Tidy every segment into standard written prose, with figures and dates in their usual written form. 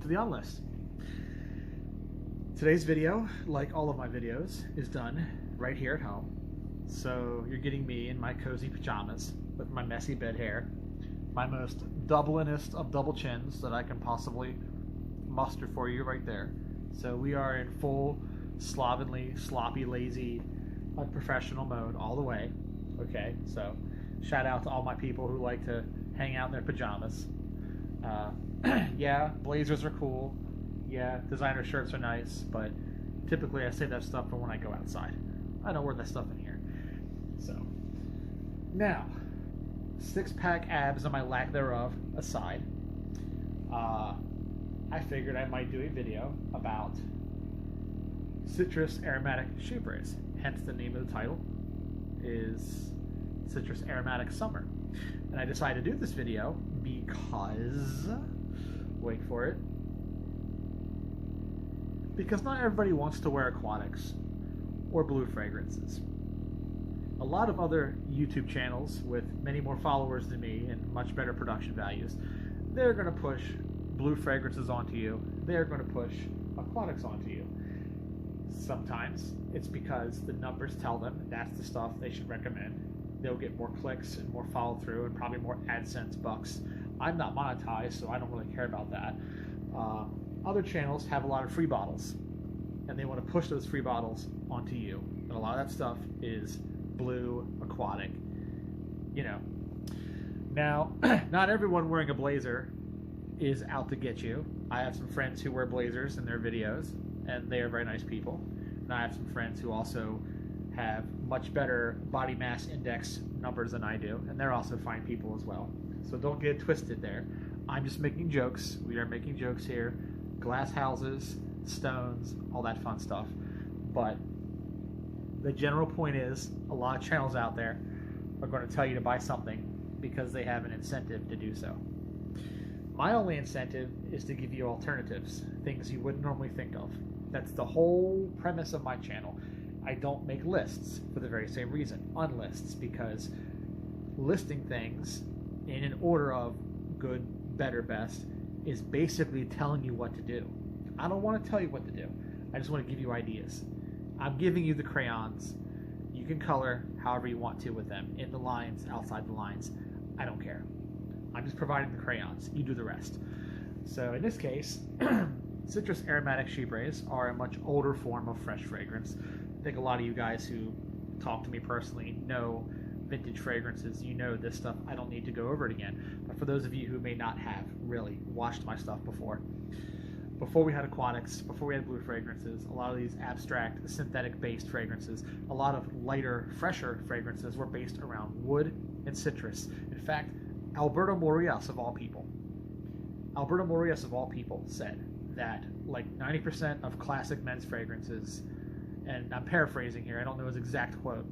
to the on list. Today's video, like all of my videos, is done right here at home. So you're getting me in my cozy pajamas with my messy bed hair, my most Dublinest of double chins that I can possibly muster for you right there. So we are in full slovenly, sloppy, lazy, unprofessional mode all the way. Okay, so shout out to all my people who like to hang out in their pajamas. Yeah, blazers are cool. Yeah, designer shirts are nice, but typically I save that stuff for when I go outside. I don't wear that stuff in here. So, now, six-pack abs and my lack thereof aside, I figured I might do a video about citrus aromatic shoe sprays. Hence the name of the title is Citrus Aromatic Summer. And I decided to do this video because, wait for it, because not everybody wants to wear aquatics or blue fragrances. A lot of other YouTube channels with many more followers than me and much better production values, they're going to push blue fragrances onto you. They're going to push aquatics onto you. Sometimes it's because the numbers tell them that's the stuff they should recommend. They'll get more clicks and more follow through and probably more AdSense bucks. I'm not monetized, so I don't really care about that. Other channels have a lot of free bottles, and they want to push those free bottles onto you. And a lot of that stuff is blue, aquatic, you know. Now, not everyone wearing a blazer is out to get you. I have some friends who wear blazers in their videos, and they are very nice people. And I have some friends who also have much better body mass index numbers than I do, and they're also fine people as well. So don't get it twisted there. I'm just making jokes. We are making jokes here. Glass houses, stones, all that fun stuff. But the general point is, a lot of channels out there are going to tell you to buy something because they have an incentive to do so. My only incentive is to give you alternatives, things you wouldn't normally think of. That's the whole premise of my channel. I don't make lists for the very same reason, unlists, because listing things in an order of good, better, best is basically telling you what to do. I don't want to tell you what to do. I just want to give you ideas. I'm giving you the crayons. You can color however you want to with them, in the lines, outside the lines. I don't care. I'm just providing the crayons. You do the rest. So in this case, citrus aromatic shoe sprays are a much older form of fresh fragrance. I think a lot of you guys who talk to me personally know vintage fragrances. You know this stuff. I don't need to go over it again. But for those of you who may not have really watched my stuff before we had aquatics, before we had blue fragrances, a lot of these abstract, synthetic-based fragrances, a lot of lighter, fresher fragrances were based around wood and citrus. In fact, Alberto Morillas of all people said that like 90% of classic men's fragrances, and I'm paraphrasing here, I don't know his exact quote,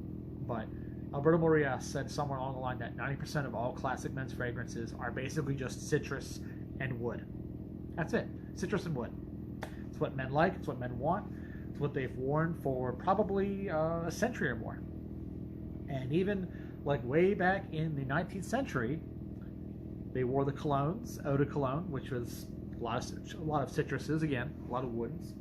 but Alberto Morillas said somewhere along the line that 90% of all classic men's fragrances are basically just citrus and wood. That's it. Citrus and wood. It's what men like. It's what men want. It's what they've worn for probably a century or more. And even like way back in the 19th century, they wore the colognes, eau de cologne, which was a lot of citruses, again, a lot of woods.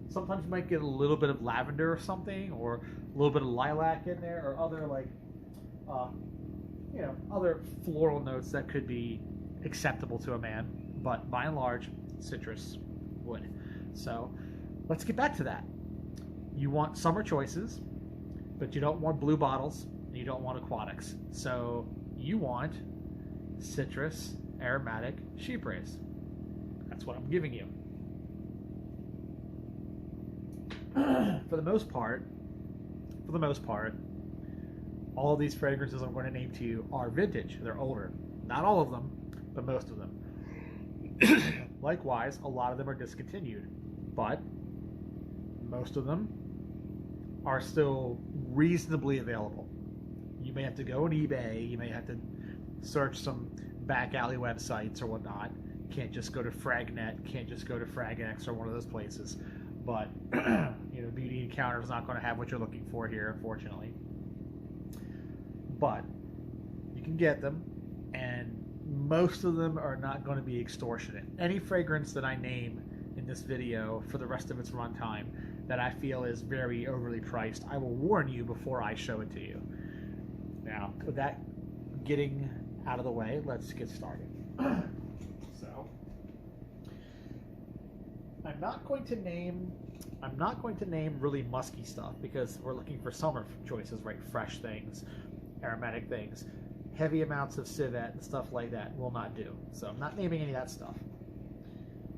Sometimes you might get a little bit of lavender or something, or a little bit of lilac in there, or other like, other floral notes that could be acceptable to a man. But by and large, citrus, wood. So let's get back to that. You want summer choices, but you don't want blue bottles, and you don't want aquatics. So you want citrus aromatic shoe sprays. That's what I'm giving you. For the most part, all of these fragrances I'm going to name to you are vintage. They're older. Not all of them, but most of them. Likewise, a lot of them are discontinued, but most of them are still reasonably available. You may have to go on eBay, you may have to search some back alley websites or whatnot. Can't just go to Fragnet, can't just go to Fragex or one of those places. But Beauty Encounter is not going to have what you're looking for here, unfortunately. But you can get them, and most of them are not going to be extortionate. Any fragrance that I name in this video for the rest of its runtime that I feel is very overly priced, I will warn you before I show it to you. Now, with that getting out of the way, let's get started. So, I'm not going to name really musky stuff because we're looking for summer choices, right? Fresh things, aromatic things. Heavy amounts of civet and stuff like that will not do. So I'm not naming any of that stuff.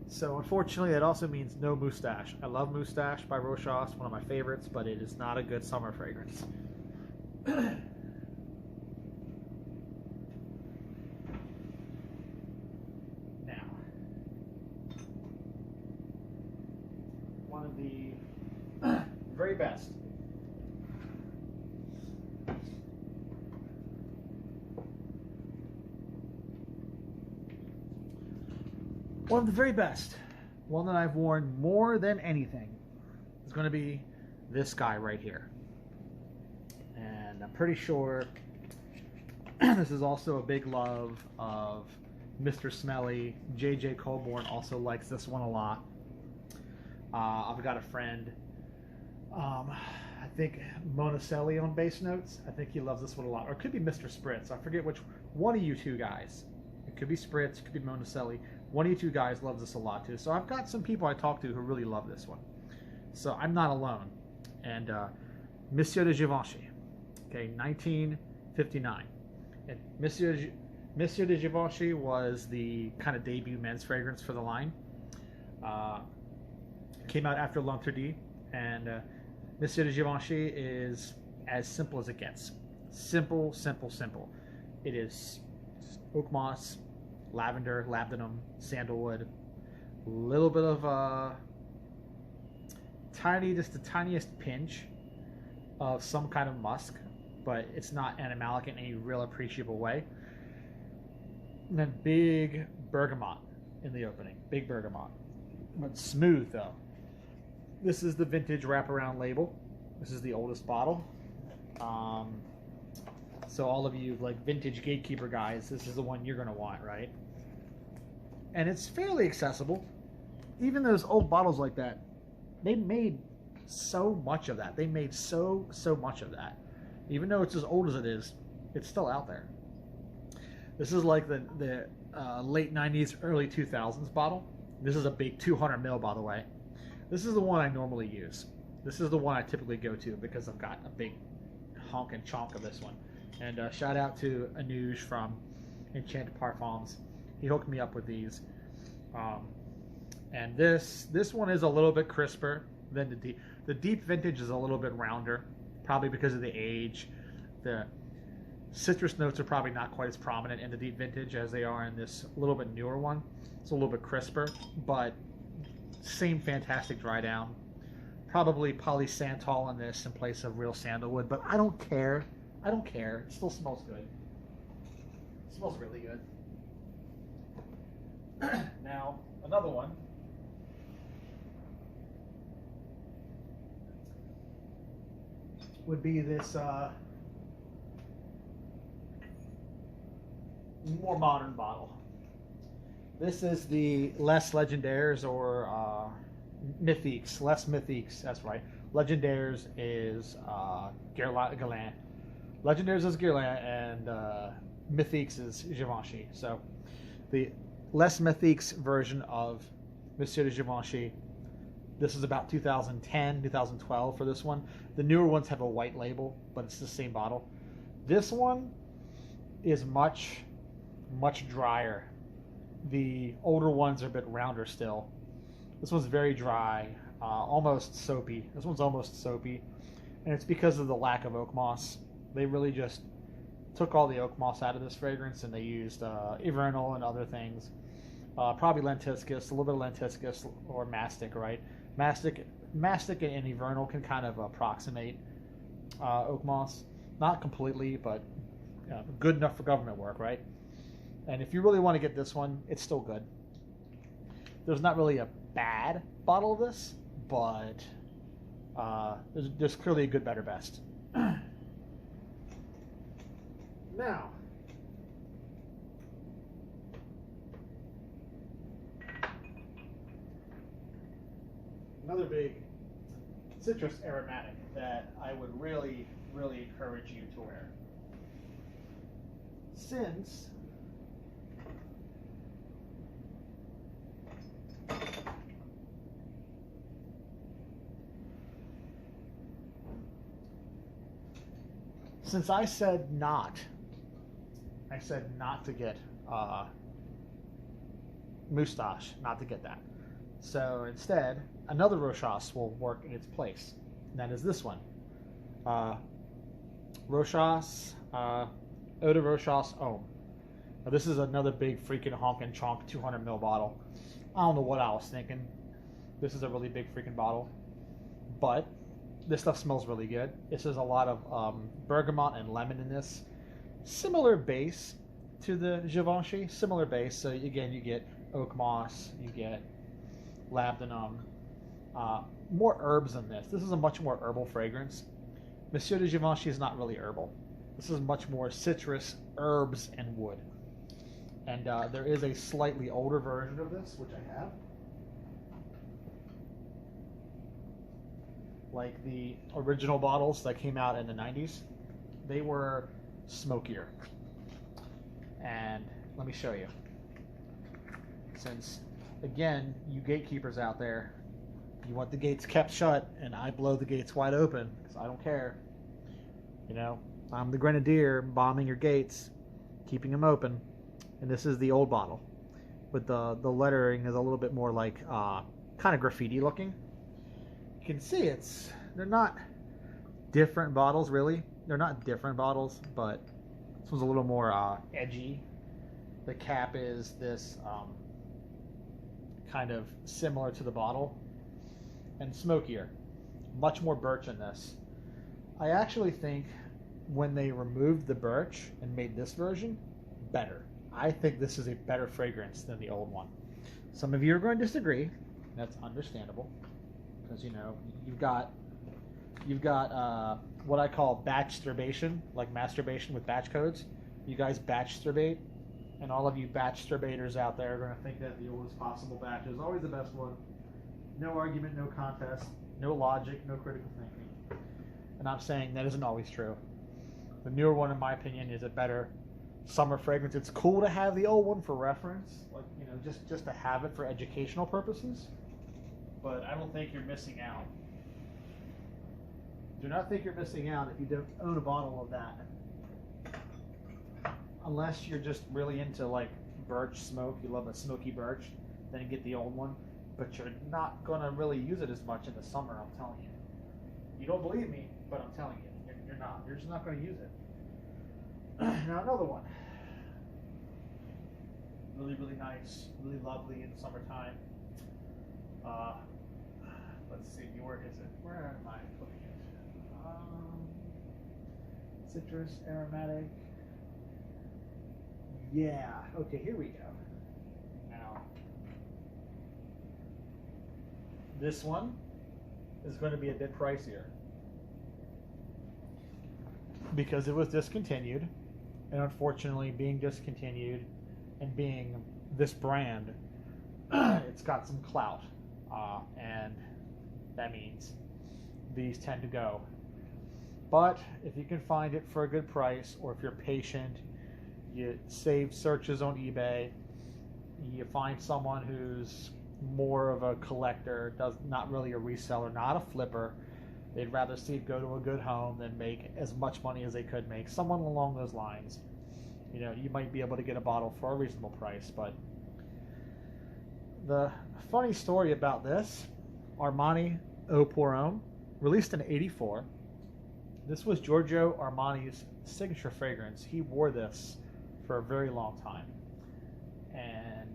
So unfortunately, that also means no Moustache. I love Moustache by Rochas, one of my favorites, but it is not a good summer fragrance. Now, one of the very best. One of the very best, one that I've worn more than anything, is going to be this guy right here. And I'm pretty sure this is also a big love of Mr. Smelly. J.J. Colborn also likes this one a lot. I've got a friend, I think Monticelli on bass notes. I think he loves this one a lot. Or it could be Mr. Spritz. I forget which one of you two guys. It could be Spritz, it could be Monticelli. One of you two guys loves this a lot too. So I've got some people I talk to who really love this one. So I'm not alone. And Monsieur de Givenchy, okay, 1959. And Monsieur de Givenchy was the kind of debut men's fragrance for the line. Came out after L'Interdit, and Monsieur de Givenchy is as simple as it gets. Simple, simple, simple. It is oak moss, lavender, labdanum, sandalwood, a little bit of just the tiniest pinch of some kind of musk, but it's not animalic in any real appreciable way. And then big bergamot in the opening, big bergamot, but smooth though. This is the vintage wraparound label. This is the oldest bottle. So all of you like vintage gatekeeper guys, this is the one you're going to want, right? And it's fairly accessible. Even those old bottles like that, they made so much of that. They made so much of that. Even though it's as old as it is, it's still out there. This is like the late 90s, early 2000s bottle. This is a big 200 ml, by the way. This is the one I normally use. This is the one I typically go to because I've got a big honk and chonk of this one. And shout out to Anuj from Enchanted Parfums. He hooked me up with these. And this one is a little bit crisper than the deep. The deep vintage is a little bit rounder, probably because of the age. The citrus notes are probably not quite as prominent in the deep vintage as they are in this little bit newer one. It's a little bit crisper, but same fantastic dry down. Probably polysantol in this in place of real sandalwood, but I don't care. I don't care. It still smells good. It smells really good. Now, another one. Would be this more modern bottle. This is the Les Legendaires or Mythiques. Les Mythiques, that's right. Legendaires is Guerlain. Legendaires is Guerlain, and Mythiques is Givenchy. So the Les Mythiques version of Monsieur de Givenchy, this is about 2010, 2012 for this one. The newer ones have a white label, but it's the same bottle. This one is much drier. The older ones are a bit rounder still. This one's very dry, almost soapy. This one's almost soapy, and it's because of the lack of oak moss. They really just took all the oak moss out of this fragrance, and they used Ivernal and other things. Probably lentiscus, a little bit of lentiscus or mastic, right? Mastic and Ivernal can kind of approximate oak moss. Not completely, but good enough for government work, right? And if you really want to get this one, it's still good. There's not really a bad bottle of this, but there's clearly a good, better, best. Now, another big citrus aromatic that I would really, really encourage you to wear. Since I said not to get moustache, not to get that. So instead, another Rochas will work in its place, and that is this one. Rochas, Eau de Rochas Homme. Now this is another big freaking honkin' chonk 200 ml bottle. I don't know what I was thinking. This is a really big freaking bottle, but this stuff smells really good. This is a lot of bergamot and lemon in this. Similar base to the Givenchy, similar base. So again, you get oak moss, you get labdanum, more herbs than this. This is a much more herbal fragrance. Monsieur de Givenchy is not really herbal. This is much more citrus, herbs, and wood. And there is a slightly older version of this, which I have. Like the original bottles that came out in the 90s, they were smokier. And let me show you. Since, again, you gatekeepers out there, you want the gates kept shut, and I blow the gates wide open, because I don't care. You know, I'm the grenadier bombing your gates, keeping them open. And this is the old bottle. With the lettering is a little bit more like kind of graffiti looking. You can see they're not different bottles really. They're not different bottles, but this one's a little more edgy. The cap is this kind of similar to the bottle and smokier. Much more birch in this. I actually think when they removed the birch and made this version, better. I think this is a better fragrance than the old one. Some of you are going to disagree. That's understandable, because you know you've got what I call batch sturbation, like masturbation with batch codes. You guys batch sturbate, and all of you batch sturbators out there are going to think that the oldest possible batch is always the best one. No argument, no contest, no logic, no critical thinking. And I'm saying that isn't always true. The newer one, in my opinion, is a better summer fragrance. It's cool to have the old one for reference, like, you know, just to have it for educational purposes. But I don't think you're missing out. Do not think you're missing out if you don't own a bottle of that. Unless you're just really into like birch smoke, you love a smoky birch, then you get the old one. But you're not gonna really use it as much in the summer, I'm telling you. You don't believe me, but I'm telling you, you're not. You're just not gonna use it. Now another one. Really, really nice, really lovely in the summertime. Let's see, where is it? Where am I putting it? Citrus, aromatic. Yeah, okay, here we go. Now, this one is going to be a bit pricier because it was discontinued, and unfortunately being discontinued and being this brand, it's got some clout, and that means these tend to go. But if you can find it for a good price, or if you're patient, you save searches on eBay, you find someone who's more of a collector, not really a reseller, not a flipper. They'd rather see it go to a good home than make as much money as they could make. Someone along those lines. You know, you might be able to get a bottle for a reasonable price. But the funny story about this, Armani Eau pour Homme, released in '84. This was Giorgio Armani's signature fragrance. He wore this for a very long time. And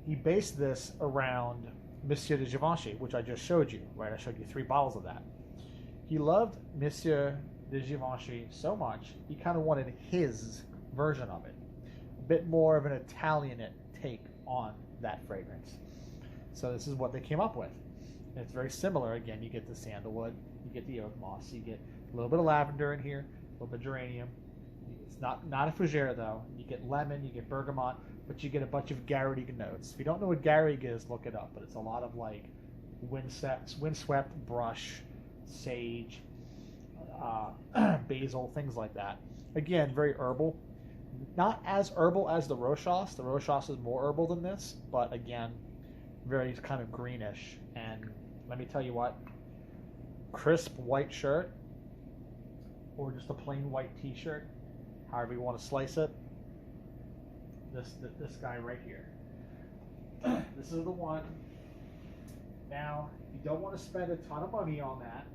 he based this around Monsieur de Givenchy, which I just showed you, right? I showed you 3 bottles of that. He loved Monsieur de Givenchy so much, he kind of wanted his version of it. A bit more of an Italian take on that fragrance. So this is what they came up with. And it's very similar. Again, you get the sandalwood, you get the oak moss, you get a little bit of lavender in here, a little bit of geranium. It's not a fougere though. You get lemon, you get bergamot, but you get a bunch of garrigue notes. If you don't know what garrigue is, look it up. But it's a lot of like windswept brush, sage, basil, things like that. Again, very herbal. Not as herbal as the Rochas. The Rochas is more herbal than this, but again, very kind of greenish. And let me tell you what, crisp white shirt or just a plain white t-shirt, however you want to slice it, this guy right here. This is the one. Now, if you don't want to spend a ton of money on that,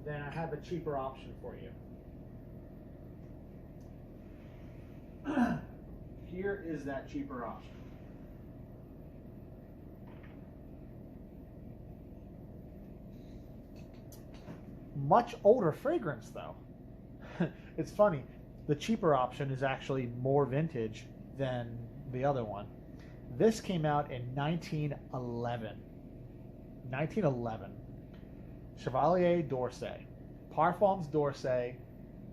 then I have a cheaper option for you. Here is that cheaper option. Much older fragrance though. It's funny, the cheaper option is actually more vintage than the other one. This came out in 1911. 1911. Chevalier d'Orsay. Parfums d'Orsay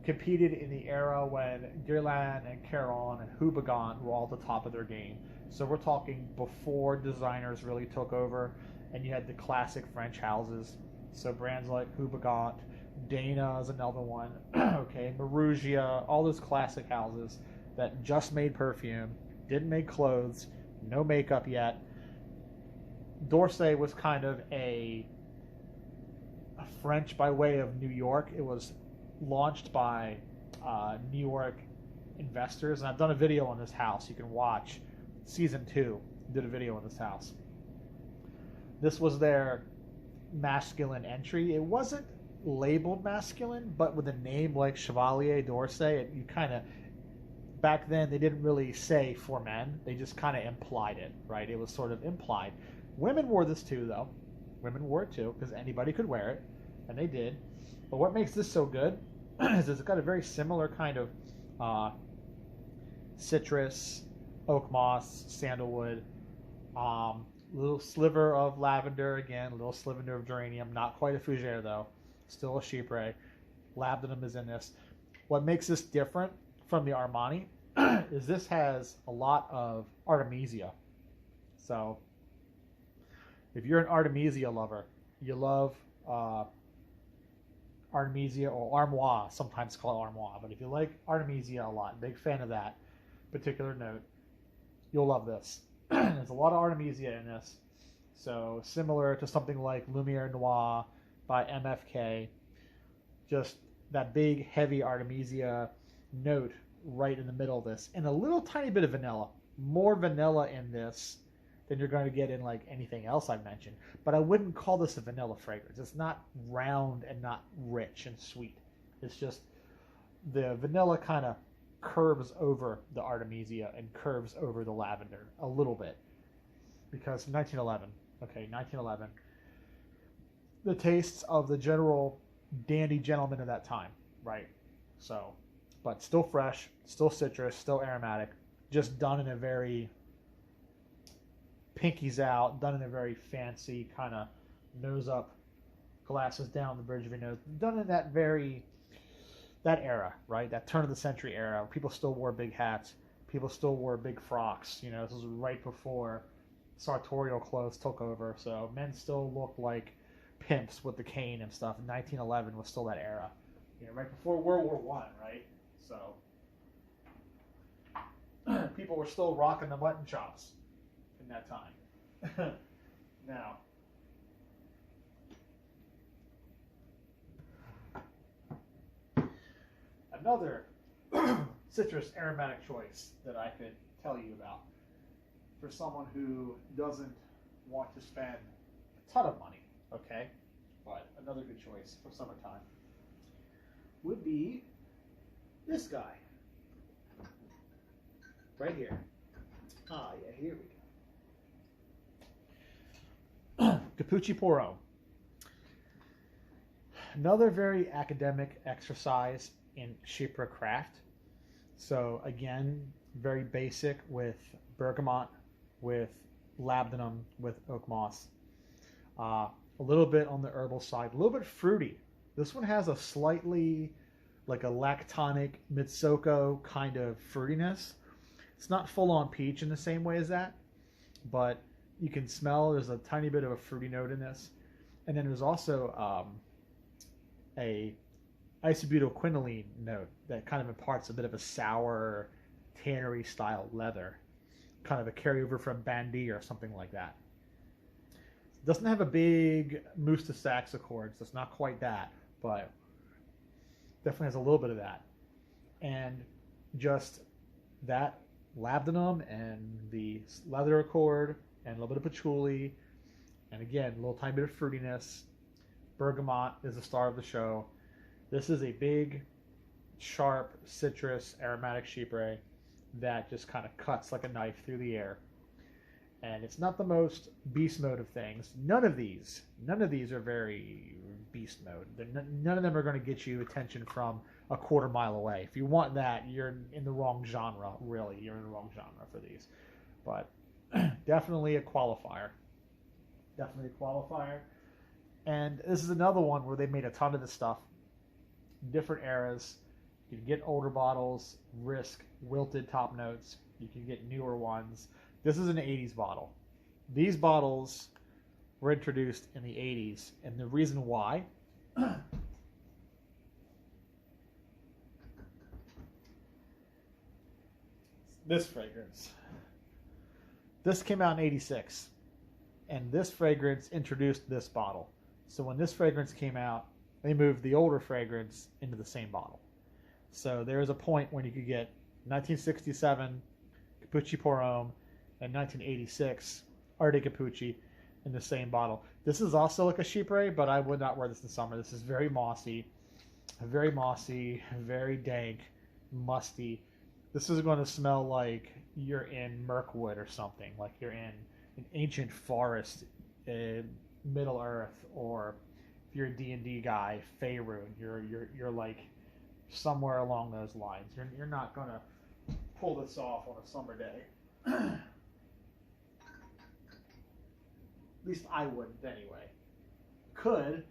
competed in the era when Guerlain and Caron and Houbigant were all at the top of their game. So we're talking before designers really took over, and you had the classic French houses. So brands like Houbigant, Dana is another one, okay, Marugia, all those classic houses that just made perfume, didn't make clothes, no makeup yet. d'Orsay was kind of a French by way of New York. It was launched by New York investors, and I've done a video on this house. You can watch season 2. Did a video on this house. This was their masculine entry. It wasn't labeled masculine, but with a name like Chevalier d'Orsay, you kind of, back then they didn't really say for men. They just kind of implied it, right? It was sort of implied. Women wore this too, though. Women wore it too, because anybody could wear it, and they did. But what makes this so good is it's got a very similar kind of citrus, oak moss, sandalwood, little sliver of lavender again, a little sliver of geranium, not quite a fougere though, still a chypre. Labdanum is in this. What makes this different from the Armani is this has a lot of Artemisia. So if you're an Artemisia lover, you love Artemisia or Armoire, sometimes called Armoire, but if you like Artemisia a lot, big fan of that particular note, you'll love this. There's a lot of Artemisia in this, so similar to something like Lumiere Noir by MFK, just that big heavy Artemisia note right in the middle of this, and a little tiny bit of vanilla. More vanilla in this than you're going to get in like anything else I've mentioned, but I wouldn't call this a vanilla fragrance. It's not round and not rich and sweet. It's just the vanilla kind of curves over the Artemisia and curves over the lavender a little bit, because 1911, okay, 1911, the tastes of the general dandy gentleman of that time, right? So, but still fresh, still citrus, still aromatic, just done in a very pinkies out, done in a very fancy kind of nose up, glasses down the bridge of your nose, done in that era, right? That turn of the century era. People still wore big hats. People still wore big frocks. You know, this was right before sartorial clothes took over. So men still looked like pimps with the cane and stuff. 1911 was still that era. You know, right before World War One, right? So people were still rocking the mutton chops in that time. Now, another citrus aromatic choice that I could tell you about for someone who doesn't want to spend a ton of money, okay, but another good choice for summertime would be this guy right here. Ah, yeah, here we go. Capucci Pour Homme. Another very academic exercise in chypre craft. So again, very basic with bergamot, with labdanum, with oak moss. A little bit on the herbal side, a little bit fruity. This one has a slightly like a lactonic Mitsoko kind of fruitiness. It's not full on peach in the same way as that, but You can smell there's a tiny bit of a fruity note in this, and then there's also a isobutylquinoline note that kind of imparts a bit of a sour, tannery style leather, kind of a carryover from Bandy or something like that. It doesn't have a big mousse de saxifrage, so it's not quite that, but definitely has a little bit of that. And just that labdanum and the leather accord and a little bit of patchouli, and again, a little tiny bit of fruitiness. Bergamot is the star of the show. This is a big, sharp, citrus, aromatic chypre that just kind of cuts like a knife through the air. And it's not the most beast mode of things. None of these are very beast mode. None of them are going to get you attention from a quarter mile away. If you want that, you're in the wrong genre, really. You're in the wrong genre for these. But definitely a qualifier. Definitely a qualifier. And this is another one where they made a ton of this stuff. Different eras. You can get older bottles, risk wilted top notes. You can get newer ones. This is an 80s bottle. These bottles were introduced in the 80s, and the reason why this fragrance. This came out in 86, and this fragrance introduced this bottle. So when this fragrance came out, they moved the older fragrance into the same bottle. So there is a point when you could get 1967 Capucci Pour Homme and 1986 Arte Capucci in the same bottle. This is also like a chypre, but I would not wear this in summer. This is very mossy, very dank, musty. This is going to smell like you're in Mirkwood or something, like you're in an ancient forest in Middle Earth, or if you're a D&D guy, Faerun. You're like somewhere along those lines. You're not going to pull this off on a summer day. At least I wouldn't anyway. Could.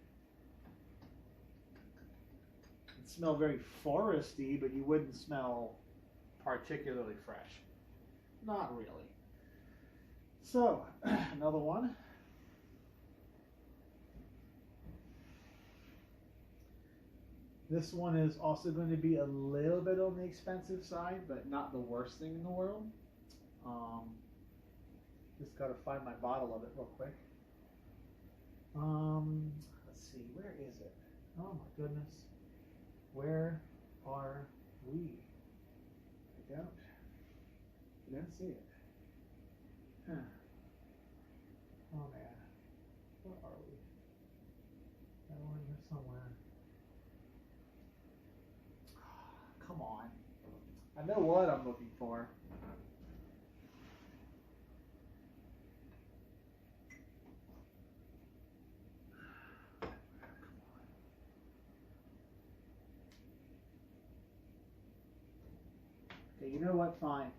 It'd smell very foresty, but you wouldn't smell particularly fresh. Not really. So, another one. This one is also going to be a little bit on the expensive side, but not the worst thing in the world. Just got to find my bottle of it real quick. Let's see, where is it? Oh my goodness. Where are we? I don't see it. Huh. Oh man. Where are we? I want in here somewhere. Come on. I know what I'm looking for. Okay, you know what? Fine.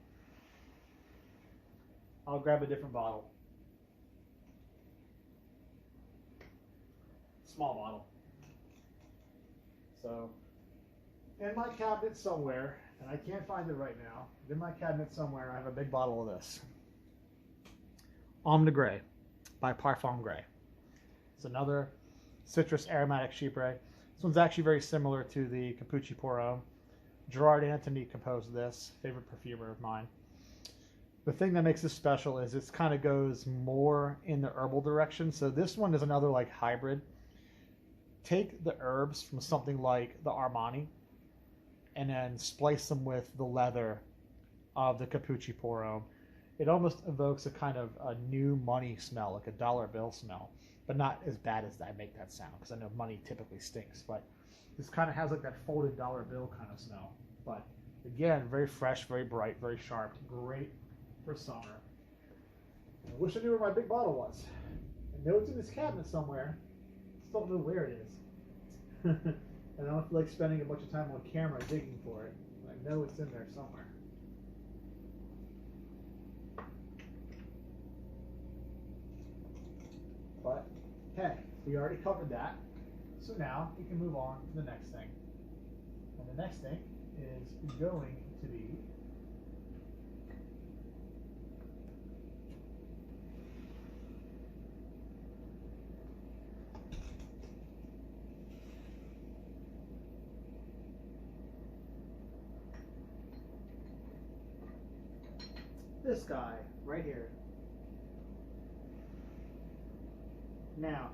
I'll grab a different bottle. Small bottle. So, in my cabinet somewhere, and I can't find it right now, in my cabinet somewhere I have a big bottle of this. Homme de Grey by Parfum Grey. It's another citrus aromatic chypre. This one's actually very similar to the Capucci Pour Homme. Gerard Anthony composed this, favorite perfumer of mine. The thing that makes this special is it kind of goes more in the herbal direction. So this one is another like hybrid. Take the herbs from something like the Armani and then splice them with the leather of the Capucci Pour Homme. It almost evokes a kind of a new money smell, like a dollar bill smell, but not as bad as I make that sound, because I know money typically stinks, but this kind of has like that folded dollar bill kind of smell. But again, very fresh, very bright, very sharp, great for summer. I wish I knew where my big bottle was. I know it's in this cabinet somewhere. Just don't know where it is. And I don't feel like spending a bunch of time on camera digging for it. I know it's in there somewhere. But hey, we already covered that. So now we can move on to the next thing. And the next thing is going to be this guy right here. Now,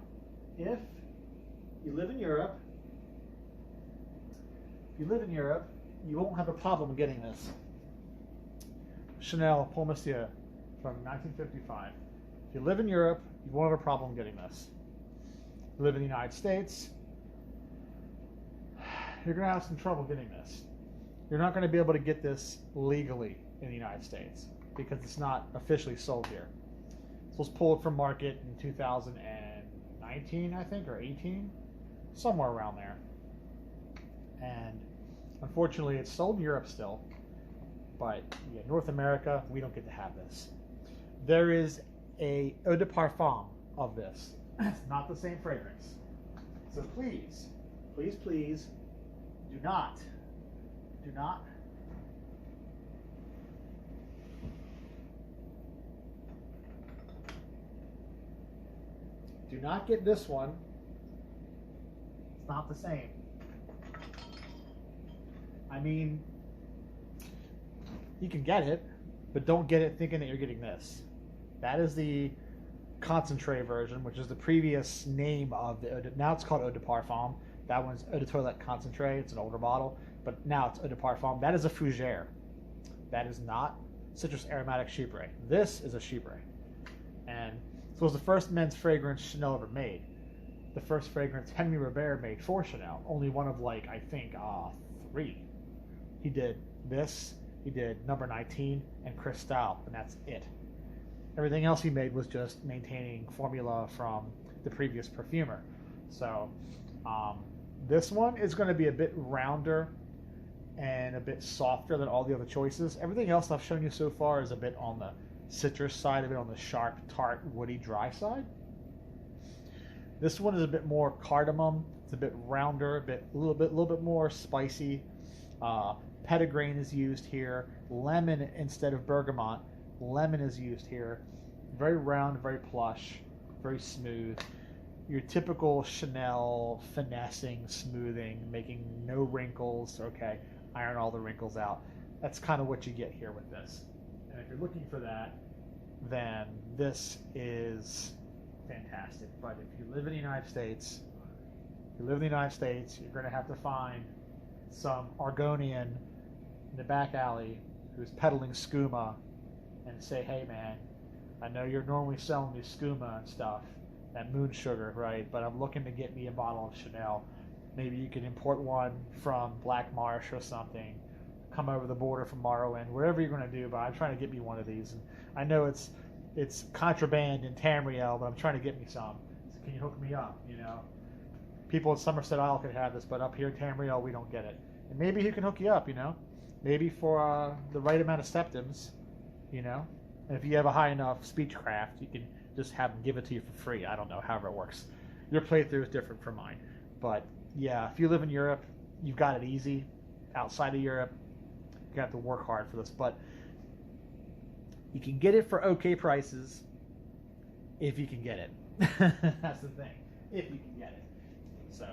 if you live in Europe, you won't have a problem getting this. Chanel Pour Monsieur from 1955. If you live in Europe, you won't have a problem getting this. If you live in the United States, you're going to have some trouble getting this. You're not going to be able to get this legally in the United States because it's not officially sold here. This was pulled from market in 2019, I think, or 18, somewhere around there. And unfortunately, it's sold in Europe still, but yeah, North America, we don't get to have this. There is a eau de parfum of this. It's not the same fragrance. So please, please, please, do not get this one. It's not the same. I mean, you can get it, but don't get it thinking that you're getting this. That is the concentrate version, which is the previous name of the eau de, now it's called eau de parfum. That one's eau de toilette concentrate. It's an older bottle, but now it's eau de parfum. That is a fougere. That is not citrus aromatic chypre. This is a chypre. And so it was the first men's fragrance Chanel ever made. The first fragrance Henry Robert made for Chanel. Only one of, like, I think 3. He did this, he did number 19 and Cristal, and that's it. Everything else he made was just maintaining formula from the previous perfumer. So this one is going to be a bit rounder and a bit softer than all the other choices. Everything else I've shown you so far is a bit on the citrus side, a bit on the sharp, tart, woody, dry side. This one is a bit more cardamom. It's a bit rounder, a little bit more spicy. Petitgrain is used here. Lemon instead of bergamot. Lemon is used here. Very round, very plush, very smooth. Your typical Chanel finessing, smoothing, making no wrinkles. Okay, iron all the wrinkles out. That's kind of what you get here with this. And if you're looking for that, then this is fantastic. But if you live in the United States, you're going to have to find some Argonian in the back alley who's peddling skooma and say, hey man, I know you're normally selling me skooma and stuff, that moon sugar, right? But I'm looking to get me a bottle of Chanel. Maybe you can import one from Black Marsh or something, come over the border from Morrowind, wherever you're going to do, but I'm trying to get me one of these. And I know it's contraband in Tamriel, but I'm trying to get me some. So can you hook me up, you know? People in Somerset Isle could have this, but up here in Tamriel, we don't get it. And maybe he can hook you up, you know? Maybe for the right amount of septums, you know? And if you have a high enough speechcraft, you can just have them give it to you for free. I don't know, however it works. Your playthrough is different from mine. But yeah, if you live in Europe, you've got it easy. Outside of Europe, you have to work hard for this. But you can get it for okay prices if you can get it. That's the thing. If you can get it. So,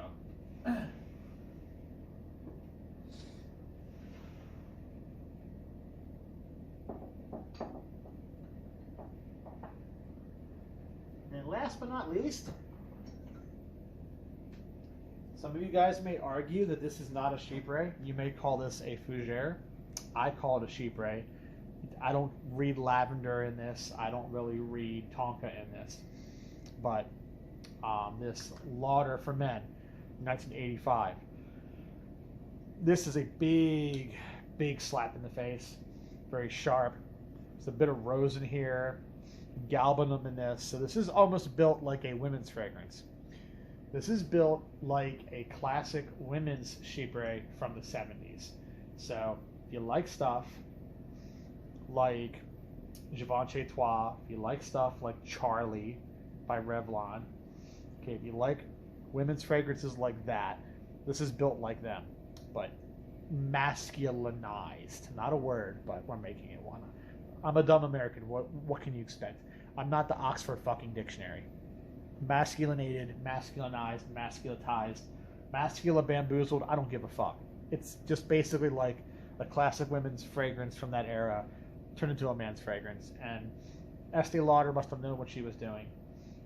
and last but not least, some of you guys may argue that this is not a chypre. You may call this a fougere. I call it a chypre. I don't read lavender in this. I don't really read tonka in this. But this Lauder for Men, 1985. This is a big, big slap in the face. Very sharp. There's a bit of rose in here. Galbanum in this. So this is almost built like a women's fragrance. This is built like a classic women's chypre from the 70s. So if you like stuff like Givenchy Toi, if you like stuff like Charlie by Revlon, okay, if you like women's fragrances like that, this is built like them, but masculinized. Not a word, but we're making it one. I'm a dumb American. What can you expect? I'm not the Oxford fucking dictionary. Masculinated, masculinized, masculinized, mascula bamboozled. I don't give a fuck. It's just basically like a classic women's fragrance from that era, turned into a man's fragrance. And Estee Lauder must have known what she was doing.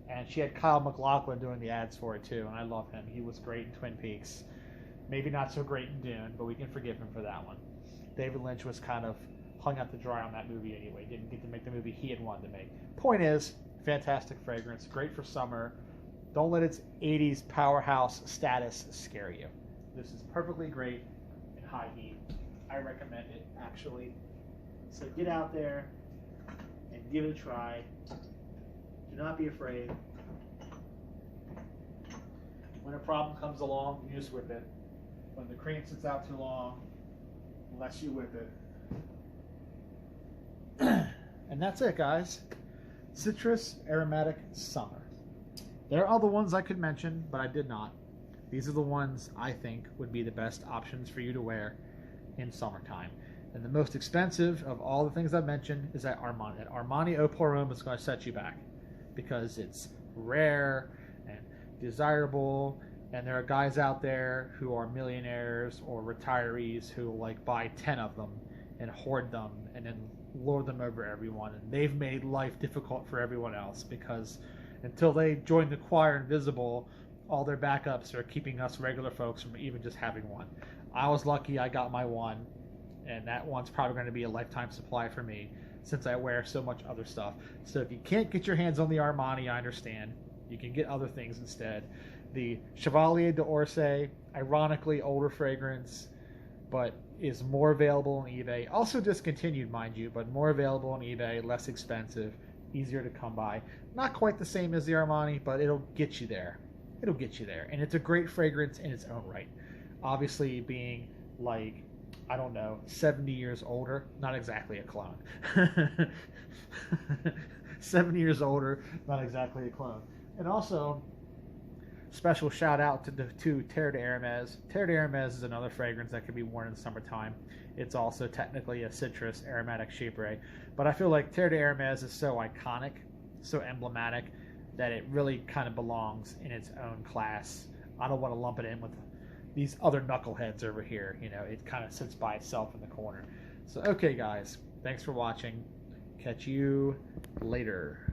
And she had Kyle MacLachlan doing the ads for it too, and I love him. He was great in Twin Peaks. Maybe not so great in Dune, but we can forgive him for that one. David Lynch was kind of hung out to dry on that movie anyway. Didn't get to make the movie he had wanted to make. Point is, fantastic fragrance, great for summer. Don't let its 80s powerhouse status scare you. This is perfectly great in high heat. I recommend it, actually. So get out there and give it a try. Do not be afraid. When a problem comes along, you just whip it. When the cream sits out too long, unless you whip it. And that's it, guys. Citrus Aromatic Summer. There are other ones I could mention, but I did not. These are the ones I think would be the best options for you to wear in summertime. And the most expensive of all the things I've mentioned is at Armani. At Armani Eau Pour Homme is going to set you back because it's rare and desirable, and there are guys out there who are millionaires or retirees who like buy 10 of them and hoard them and then lord them over everyone, and they've made life difficult for everyone else because until they join the choir invisible, all their backups are keeping us regular folks from even just having one. I was lucky I got my one, and that one's probably going to be a lifetime supply for me since I wear so much other stuff. So if you can't get your hands on the Armani, I understand. You can get other things instead. The Chevalier d'Orsay, ironically older fragrance, but is more available on eBay. Also discontinued, mind you, but more available on eBay, less expensive, easier to come by. Not quite the same as the Armani, but it'll get you there. It'll get you there. And it's a great fragrance in its own right. Obviously being like, I don't know, 70 years older, not exactly a clone. 70 years older, not exactly a clone. And also, special shout out to Terre d'Hermès. Terre d'Hermès is another fragrance that can be worn in summertime. It's also technically a citrus aromatic chypre. But I feel like Terre d'Hermès is so iconic, so emblematic, that it really kind of belongs in its own class. I don't want to lump it in with these other knuckleheads over here. You know, it kind of sits by itself in the corner. So, okay, guys, thanks for watching. Catch you later.